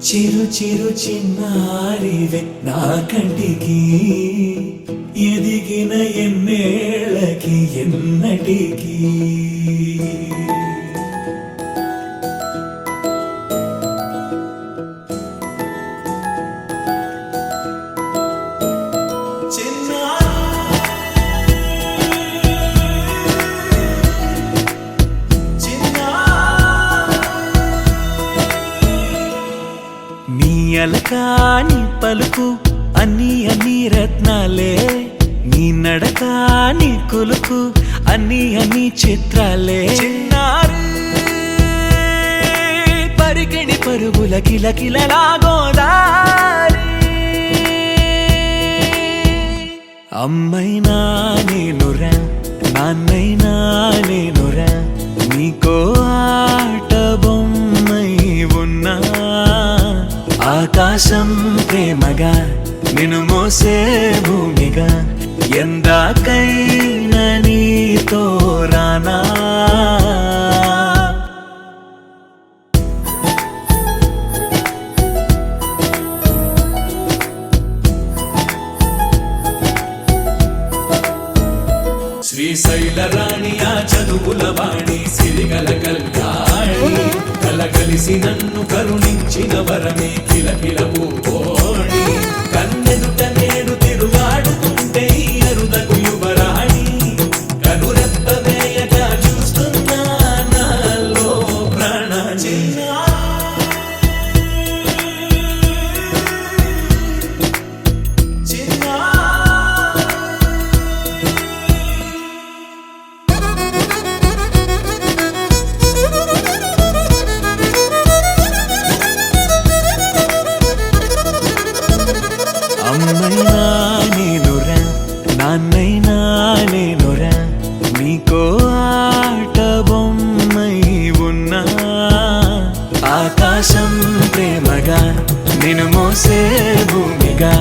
చిరు చిరు చిన్నారివే నా కంటికి ఎదిగిన ఎన్నేళ్ళకి ఎన్నటికి అలకాని పలుకు అన్ని రత్నాలే నీ నడకాని కులుకు అన్ని చిత్రాలే పరికిణి పరుగుల కిలకిలలాగోదారి అమ్మైనా నేనురా నాన్నైనా నేనురా నీకో ఆట బొమ్మై ఉన్నా ఆకాశం ప్రేమగా నిన్ను మోసే భూమిగా ఎందాకైనా నీతో రానా శ్రీశైల రాణి ఆ చదువుల వాణి సిరిగల కల్యాణి కలగలిసి నన్ను కరుణించిన వరమే కిలకిల పూకోణి కన్నెదుట నేడు తిరుగాడుతుంటే అరుదకు యువరాణి కనురెప్ప వేయగా చూస్తున్నా నాలో ప్రాణ అమ్మైనా నేనురా నాన్నైనా నేనురా నీకో ఆట బొమ్మై ఉన్నా ఆకాశం ప్రేమగా నిన్ను మోసే భూమిగా